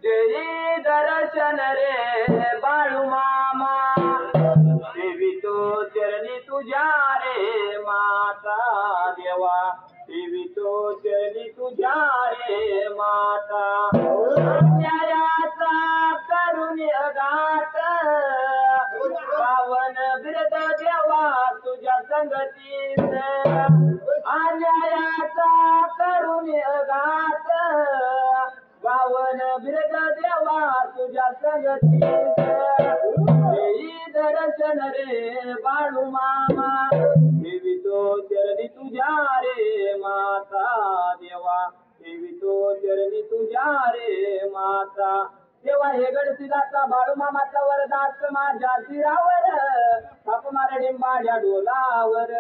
जय दर्शन रे बाळू मामा देवी तो चरणी तुझ्या रे माता देवा देवी तो चरणी तुझ्या रे माता न्यायाचा करून गात पावन बिरद देवा तुझ्या संगतीत अन्यायाचा करून गात पावन बिरद देवा तुझ्या संगतीत देई दर्शन रे बाळू मामा देवी तो चरणी तुझ्या रे माता देवा देवी तो चरणी तुझ्या रे माता देवा हे गडसिदाचा बाळू मामाचा वरदास माझ्या शिरावर थाप मार डिंबाच्या डोलावर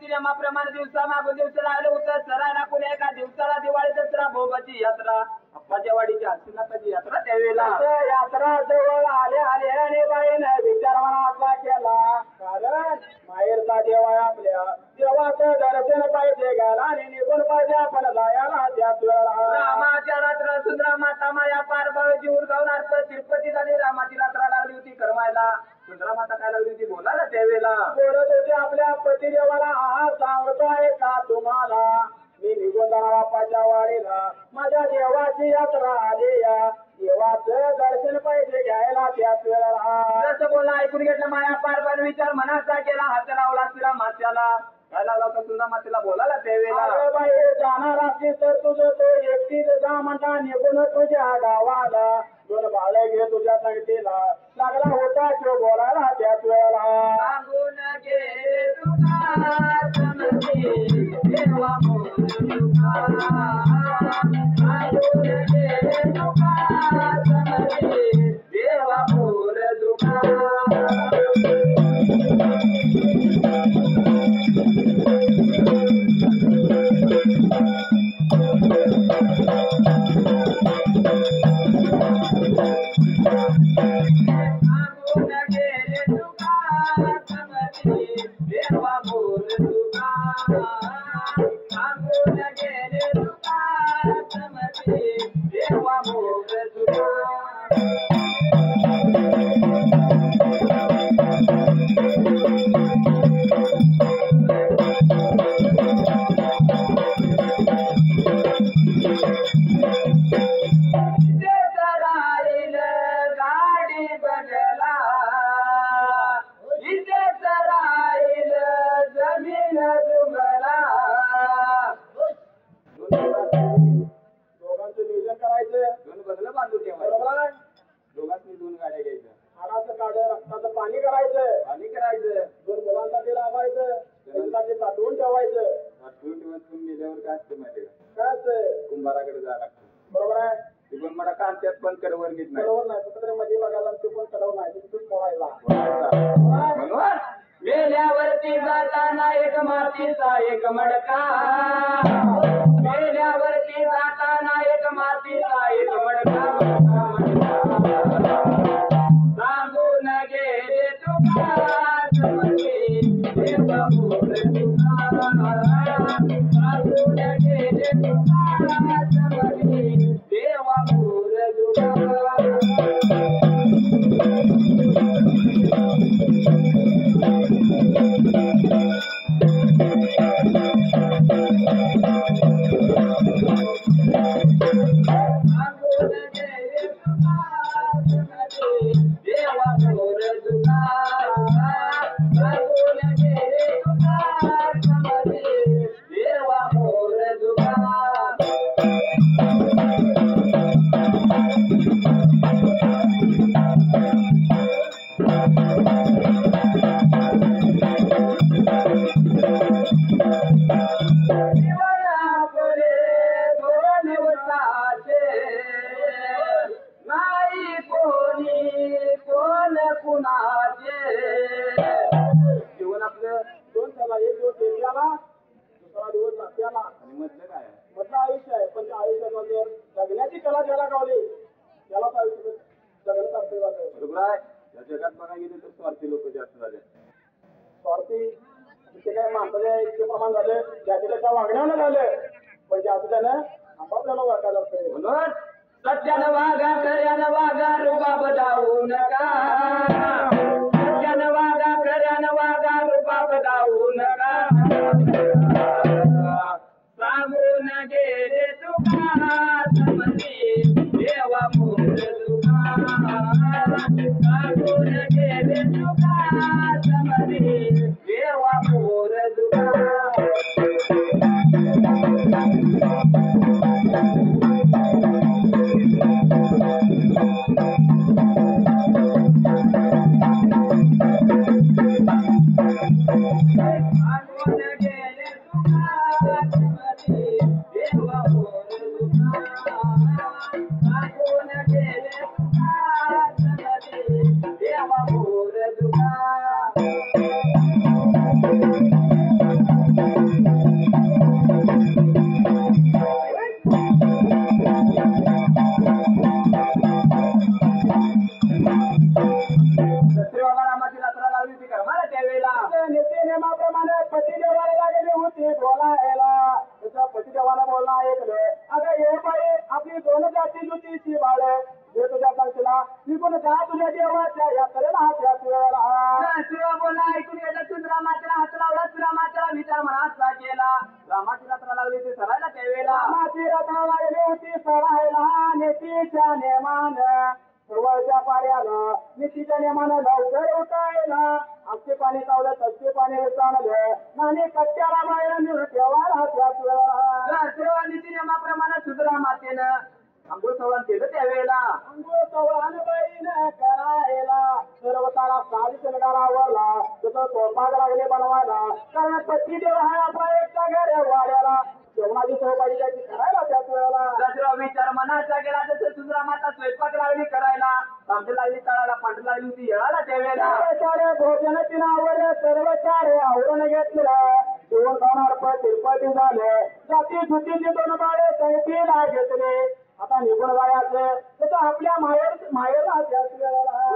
नीतिनियमाप्रमाणे दिवसा मागून दिवस लागले होतं सरायला कुणी एका दिवसाला दिवाळी दसरा भोगाची यात्रा अप्पाच्या वाडीची हस्तिनाथाची यात्रा त्यावेळेला यात्रा जवळ आले आले आणि बाईने विचार मनातला केला कारण माहेरचा देव आहे आपल्या देवाचं दर्शन पाहिजे घ्यायला आणि निघून पाहिजे आपण जायला त्याच वेळेला रामाच्या रात्र सुंदरा माता माया पार बाळजी उरगावणार तिरुपती झाली रामाची रात्र लागली होती करमायला सुंदरा माता काय लागली होती बोलायला त्यावेळेला बोलत होते आपल्या पती देवाला हा सांगतोय का तुम्हाला मी निघून जाणार बापाच्या वाडीला माझ्या देवाची यात्रा आली या देवाचं दर्शन पाहिजे घ्यायला त्याच वेळेला जसं बोला ऐकून घेतलं माया पार विचार मनाचा केला हात लावला तिला मात्याला काय लागला होता सुंदर मातेला बोलायला त्यावेळेला बाई जाणार असली तर तुझं तो एकटीच जा म्हणता निघून तुझ्या गावाला दोन बाळे घे तुझ्या संगतीला लागला होता तो बोलायला त्याच वेळेला सांगून गे तुका देवा देवा मोर दुखा कुंभाराकडे जायला लागतं बरोबर आहे तिकडून मला कांत्यात पण कडवर घेत नाही बरोबर नाही कुठेतरी मध्ये बघायला ते पण कडव नाही तिथून पोहायला म्हणून मेल्यावरती जाताना एक मातीचा एक मडका मेल्यावरती जाताना एक मातीचा एक मडका सांगून गेले तुका देवा मोर तुका सांगून गेले तुका देवा मोर जगात बघा गेले तर स्वार्थी लोक जास्त झाले स्वार्थी ते काय माणसाच्या इतके प्रमाण झाले ज्याच्या त्याच्या वागण्यानं झाले पण जास्त त्यानं आपापल्याला वागायला लागतंय म्हणून सत्यानं वागा खऱ्यानं वागा रुबाब दावू नका सत्यानं वागा खऱ्यानं वागा रुबाब दावू नका सांगून गेले तुका समजी देवा मोर तुका सांगून गेले तुका समजी देवा मोर तुका देवा मोर तुका विचार मनाचा केला. रामाची यात्रा लागली होती सरायला त्यावेळेला. रामाची यात्रा लागली होती सरायला नीतीच्या नेमान जवळच्या पाड्याला नीतीच्या नेमानं लवकर उठायला. आमचे पाणी चावलं तसचे पाणी चाललं नाणे कट्ट्याला बाहेर ठेवायला त्याच वेळा नीती नियमाप्रमाणे सुधरा मातेनं अंघोळ सवळण केलं त्यावेळेला. अंघोळ सवळण बाईनं करायला सर्व तारा साडी शृंगारावरला तसं स्वयंपाक लागले बनवायला. कारण पती देव हा आपला एकटा घरी वाड्याला जेवणाची सोय पाहिजे त्याची करायला त्याच वेळेला. दसरा विचार मनाचा गेला तसं सुंदरा माता स्वयंपाक लागली करायला. तांबडी लागली तळाला पांढरी लागली होती येळाला त्यावेळेला. सारे भोजन तिनावर सर्व सारे आवरून घेतलं जेवण खाणार तिरपटी झाले जाती धुतीचे दोन बाळे संगतीला घेतले. आता निघून जायचं तसं आपल्या माहेरला त्याच वेळेला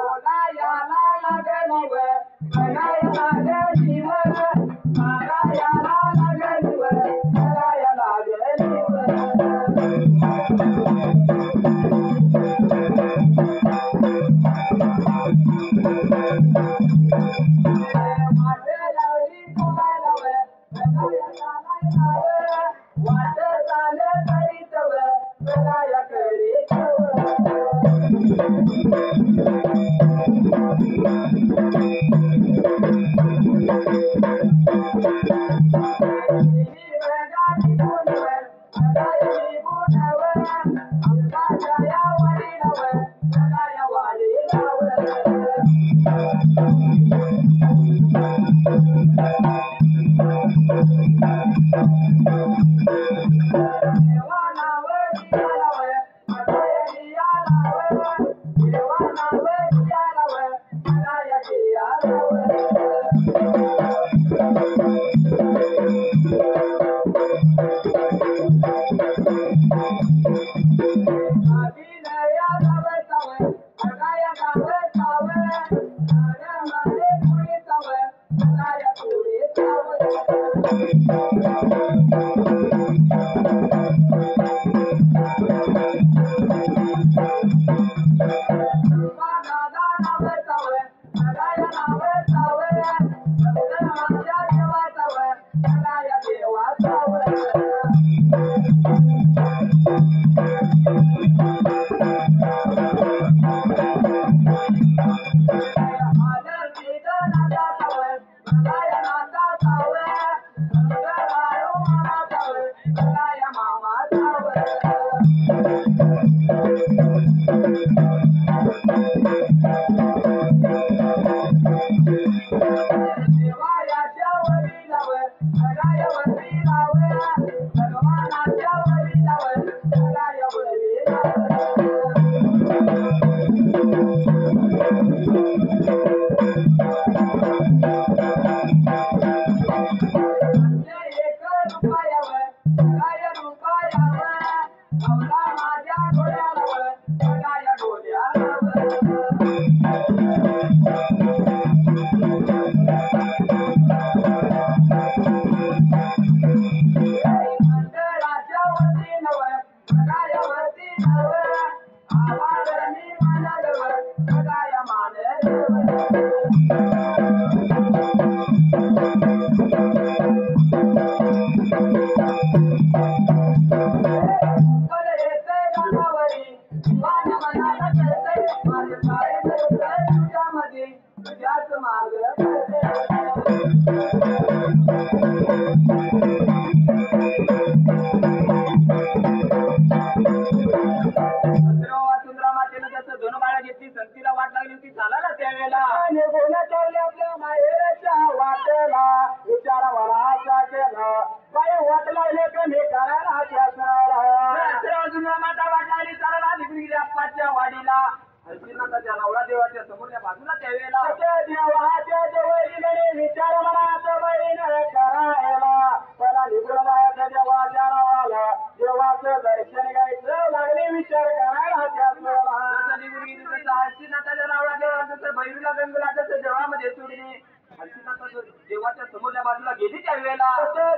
देवाच्या समोरच्या बाजूला गेली त्यावेळेला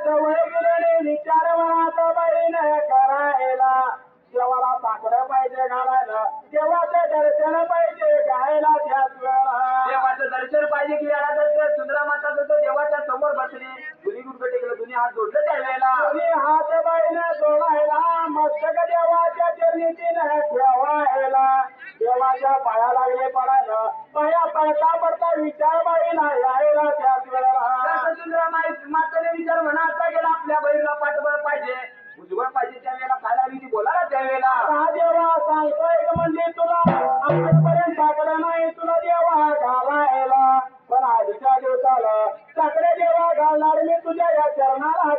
जवळ गेलेले विचार मनाचा बहीण करायला. देवाला साखर पाहिजे घालायला देवाचं दर्शन पाहिजे गायला त्याच वेळेला. देवाचं दर्शन दर्शन पाहिजे की याला तर सुंदरा माता जसं देवाच्या समोर बसली दोन्ही गुडघे टेकलं दोन्ही हात जोडले त्यावेळेला दोन्ही हात बाईने जोडायला मस्तक देवाच्या चरणी तिने ठेवायला देवाच्या पाया लागले पडायला पाया पडता पडता विचार बाईला यायला त्याच वेळेला सुंदरा मातेने विचार म्हणा गेला आपल्या बहिणीला पाठबळ पाहिजे उज्ज्वल पाहिजे त्यावेळेला खायला विधी बोला त्यावेळेला देवा सांगतोय म्हणजे तुला आजपर्यंत साकडं नाही तुला देवा घालायला पण आजच्या दिवसाला साकडे देवा घालणार मी तुझ्या या चरणाला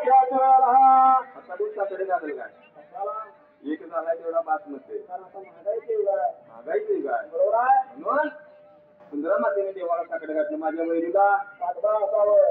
साकडे घालेल काय एक झाला तेवढा बात नसते महागाईची काय बरोबर आहे म्हणून सुंदर मातेने देवाला साकडे घातलं माझ्या बहिणीला पाठबळ असावं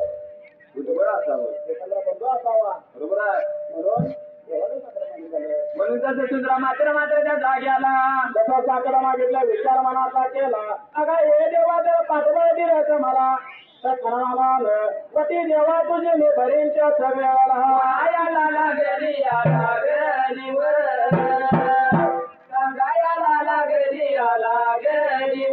उज्ज्वल असावं एखादा बंधू असावा बरोबर आहे म्हणून तसं सुंदरा मात्र त्या जाग्याला जसा साकडा मागितला विचार मनाचा केला अगा हे देवा जर पाठबळ दिलं मला तर खणाला पती देवा तुझे मी भरींच्या सगळ्याला आयाला लागली सांगायला लागली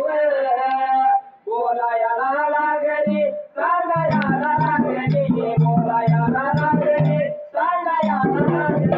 बोलायला लागली सांगायला लागली बोलायला लागली सांगायला लागली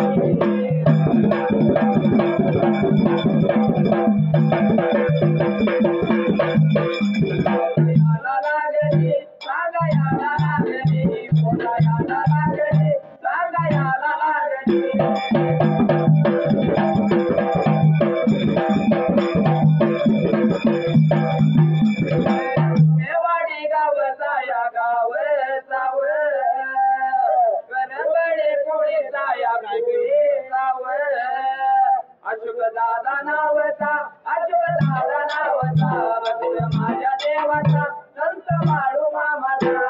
अशोक दादा नावता माझ्या देवाचा संत माळू मामाचा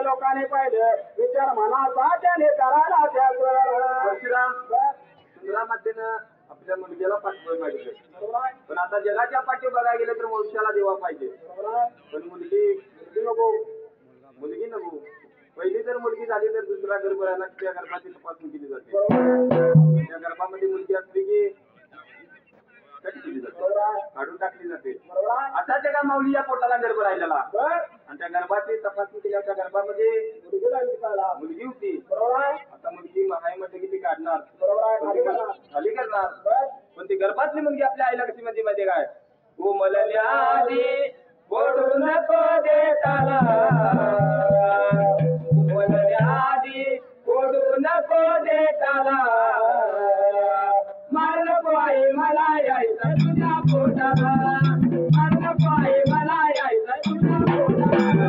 लोकांनी पाहिलं विचार मनाचा त्याने करायला सुंदरामध्येनं आपल्या मुलगीला पाठवलं पाहिजे पण आता जगाच्या पाठी बघायला गेलं तर वंशाला देवा पाहिजे पण मुलगी नको पहिली जर मुलगी झाली तर दुसरा गर्भ राहिला त्या गर्भाची तपासणी केली जाते त्या गर्भामध्ये मुलगी असली की काढून टाकली जाते असा जगा माऊली या पोटाला गर्भ राहिलेला आणि त्या गर्भाची तपासणी केल्या त्या गर्भामध्ये मुलगी होती आता मुलगी महाईमध्ये किती काढणार खाली करणार पण ती गर्भातली मुलगी आपल्या आईला कशी मध्ये काय कोमलल्या आधी ओढू नको देताला मोडू नको देताला मार नको आई मला यायचं तुझ्या पोटाला मार नको आई मला यायचं तुझ्या पोटाला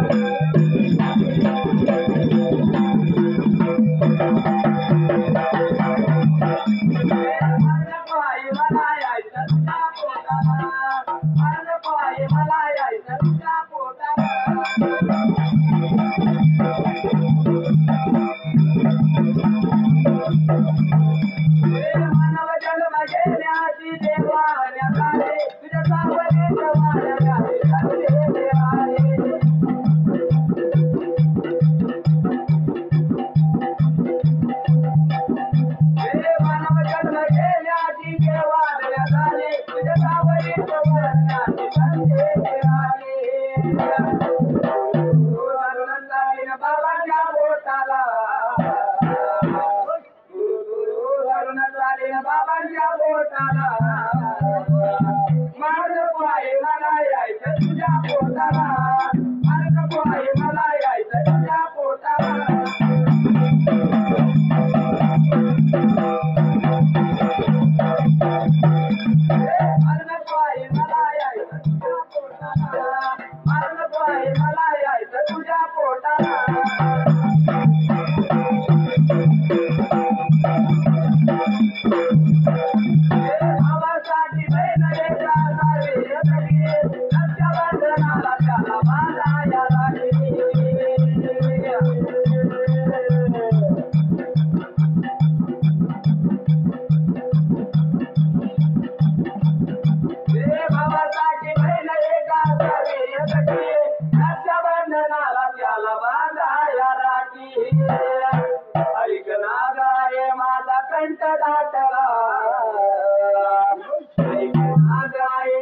बाबांच्या पोटाला मार नको आई मला यायचं तुझ्या पोटाला मार नको आई मला यायचं तुझ्या पोटाला मार नको आई मला यायचं तुझ्या पोटाला मार नको आई मला यायचं तुझ्या पोटाला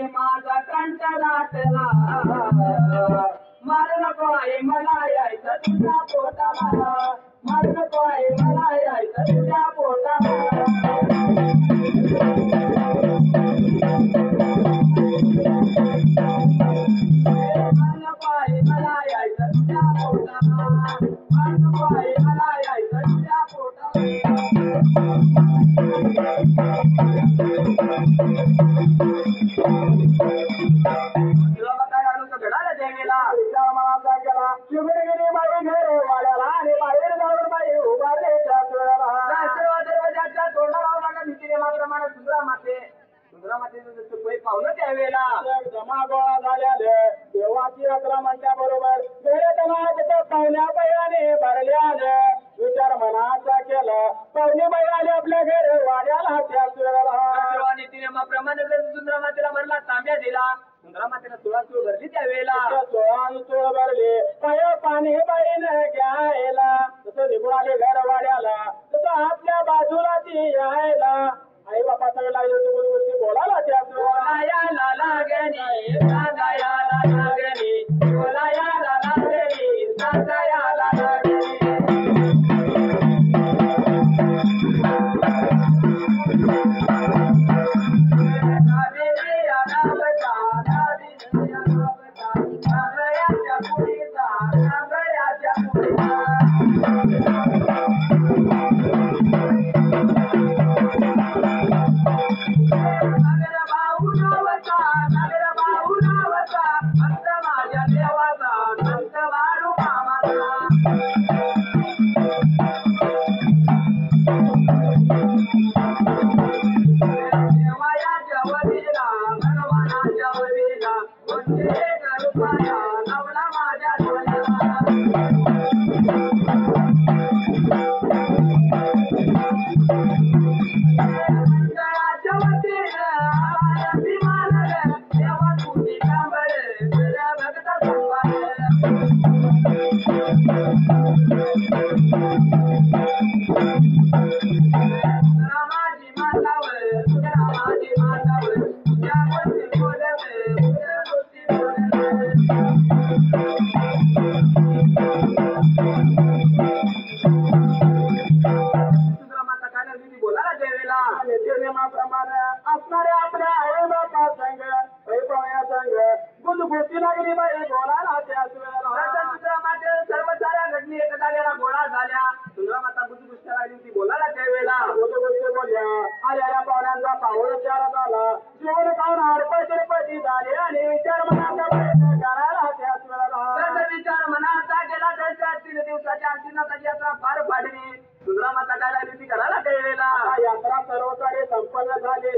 माझा कंठ दाटला मार नको आई मला यायचं तुझ्या पोटाला मार नको आई मला यायचं तुझ्या पोटाला मार नको आई मला यायचं तुझ्या पोटाला मार नको आई मला यायचं तुझ्या पोटाला शिवगिरी बाई घरे वाड्याला आणि बाहेर जाऊन बाई उभारले दरवाजाच्या तोंडाला भीतीने माप्रमाणे सुंदरा मातेचं पाहुणं त्यावेळेला जमा गोळा झाल्याले देवाची यात्रा म्हणल्या बरोबर घरे पाहुण्या बैलाने भरले आले विचार मनाचा केला पाहुणे बैल आले आपल्या घरी वाड्याला त्या नियमाप्रमाणे सुंदरा मातेला भरला तांब्या दिला सुंदरा मातेला 16 चूळ भरली त्यावेळेला 16 चूळ भरली पाय पाणी बाईन घ्यायला तसं निघून आले घर वाड्याला तसं आपल्या बाजूला ती यायला आई बापा सगळ्या गोष्टी बोलायला त्या बोलायला लागणी सांगायला लागणी बोलायला लागणी सांगायला लागणी आलेल्या पाहुण्यांचा पाहून विचार झाला जीवन खाऊन हडपती झाले आणि विचार मनाचा प्रयत्न करायला त्याच वेळेला विचार मनाचा गेला त्याच्या 3 दिवसाच्या अंतिनाथाची यात्रा पार पाडली सुंदरामाता काय लागली ती करायला त्यावेळेला यात्रा सर्वकडे संपन्न झाली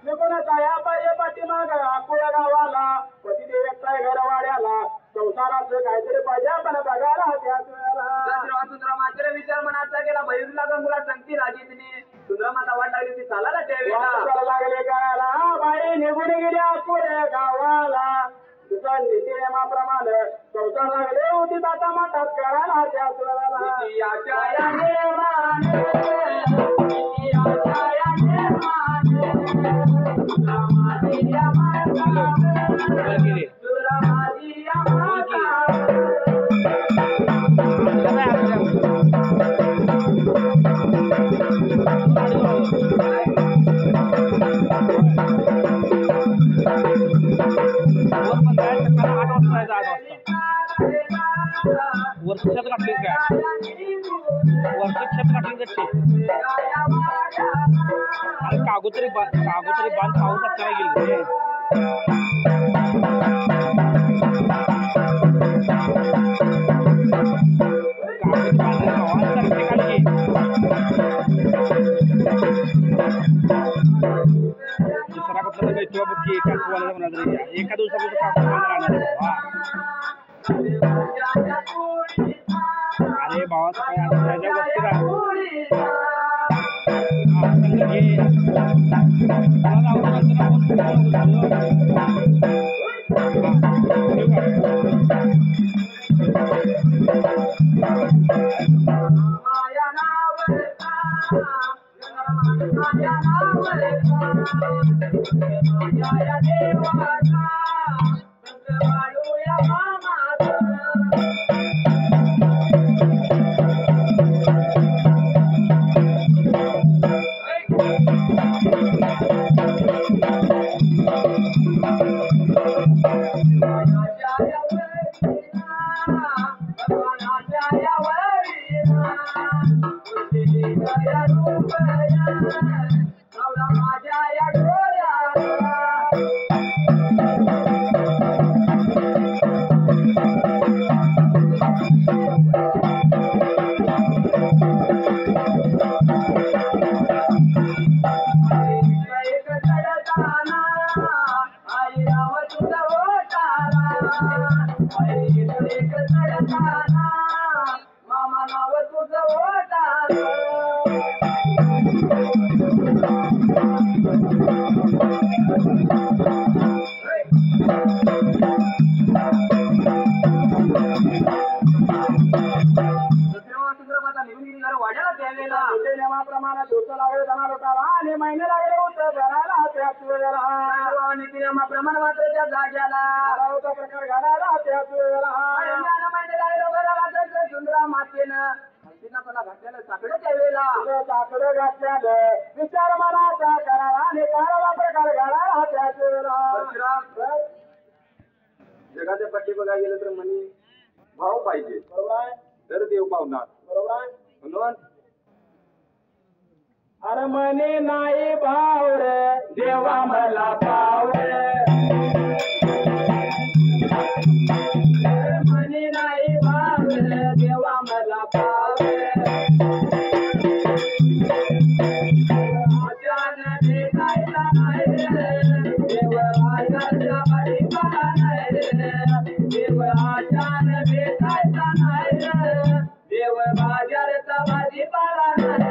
निघून जाया पाहिजे पाठीमाग आकुळ्या गावाला पतिदेव एकटाय घरवाड्याला संसाराचं काहीतरी पाहिजे पण बघायला त्याच वेळेला सुंदरामाचे विचार मनाचा गेला बहिरूला गंगूला संगती रागितली सुंदरामाता वाट लागली ती चालायला त्यावेळेला लागले करायला बाई निघून गेली आकुळ्या गावाला तुझा नीती नियमाप्रमाणे संसार लागले होती दाता माठात करायला त्याच वर्षात काढली काय वर्षात काढली जाते कागोतरी बांध पाऊस करायला गेली दुसरा कुठला भेटतो बघ की एका दिवसामध्ये अरे भावा त्याच्या नियमाप्रमाणे दिवस लागले जाणार होता आणि महिने लागले होते घराला त्याच वेळेला नियमाप्रमाणे मात्र त्या जाग्याला होता प्रकार घराला त्याच वेळेला महिने लागले घराला सुंदरा मातेनं घातलेलं साकडं त्यावेळेला साकडं घातल्यानं विचार मनाचा करावा आणि करावा प्रकार घराला त्याच वेळेला जगाच्या पट्टी बघायला गेलं तर म्हणे भाव पाहिजे बरोबर तर देव पावणार बरोबर म्हणून अरे म्हणे नाही भाव रे देवा मला पाव रे म्हणे नाही भाव रे देवा मला पाव रे आजान भेटायला नाही रे देव आजानच्या परिवारा नाही रे देव आजान भेटायचा नाही रे देव बाजारचा भाजीपाला नाही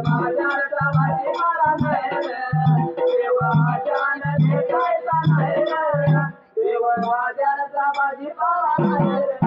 माझ्याचा भाजीपाला नाही रे देव माझ्यानं भेटायचा नाही रे देव माझ्याचा भाजीपाला नाही रे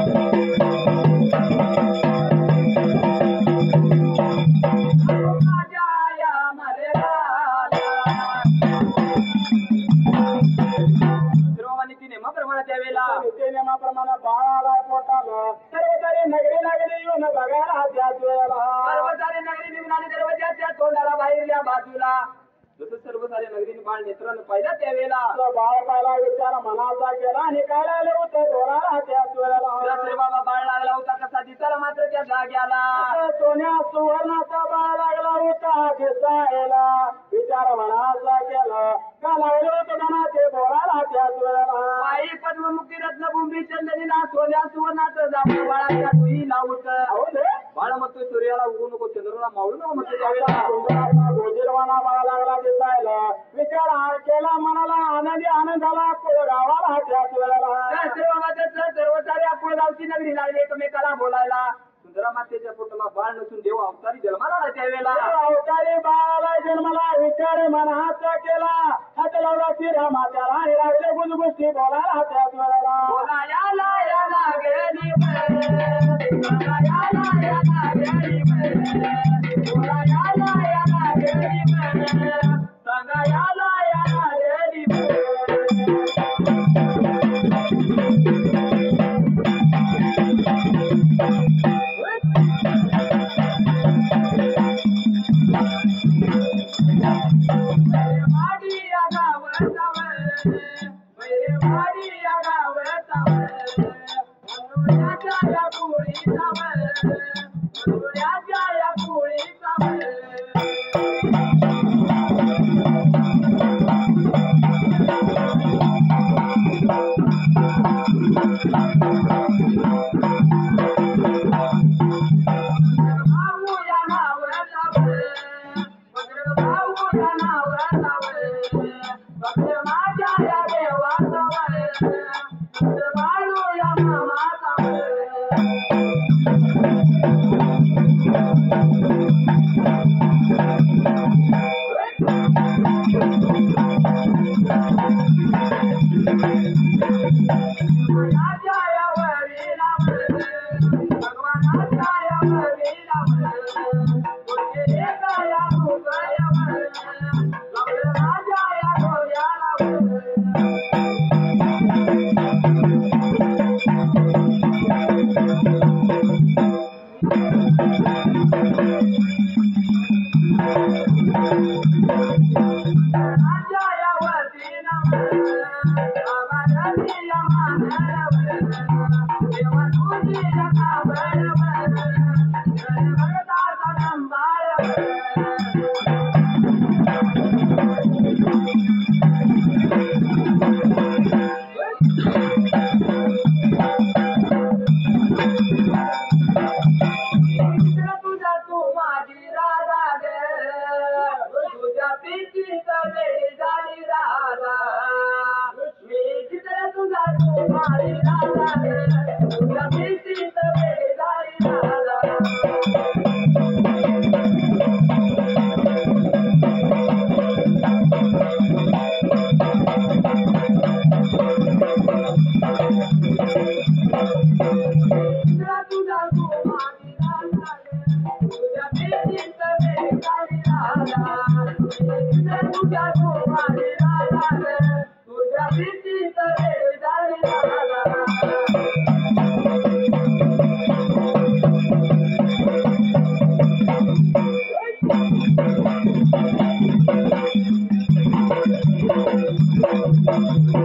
Thank you. त्यावेळेला नित्य नियमाप्रमाणे बाळ आलाय पोटाला सर्व सारी नगरी लागली येऊन बघायला त्याच वेळेला सर्व सारी नगरी निघून आली दरवाजाच्या तोंडाला बाहेरल्या बाजूला जसं सर्व सारे नगरीने बाळ नेत्रानं पाहिला त्यावेळेला बाळ पाहिला विचार मनाचा केला आणि काय लागले होते डोळ्याला त्याच वेळेला बाबा बाळ लागला होता कसा दिसायला मात्र त्या जाग्याला सोन्या सुवर्णाचा बाळ लागला होता दिसायला विचार मनाचा केला का लागले होते म्हणा ते बोलायला त्याच वेळेला आई पद्ममुखी रत्नभूमी चंदनीला सोन्या सुवर्णाचं जांभूळ बाळाच्या डोई लावत बाळ म्हणतो सूर्याला उगू नको चंद्राला मावळू नको म्हणतो त्यावेळेला गोजीरवाना बाळ लागला दिसायला विचार केला मनाला आनंद झाला गावाला त्याच वेळेला सर्व साऱ्या गावची नगरी लागली एकमेकाला बोलायला सुंदरा मातेच्या पोटाला बाळ नसून देव अवतारी जन्माला त्यावेळेला अवतारी बाळाला जन्माला विचार मनाचा केला हात लावला शिरा मात्याला आणि लागले गुजगुष्टी बोलायला त्याच वेळेला बोलायला लागली Thank you.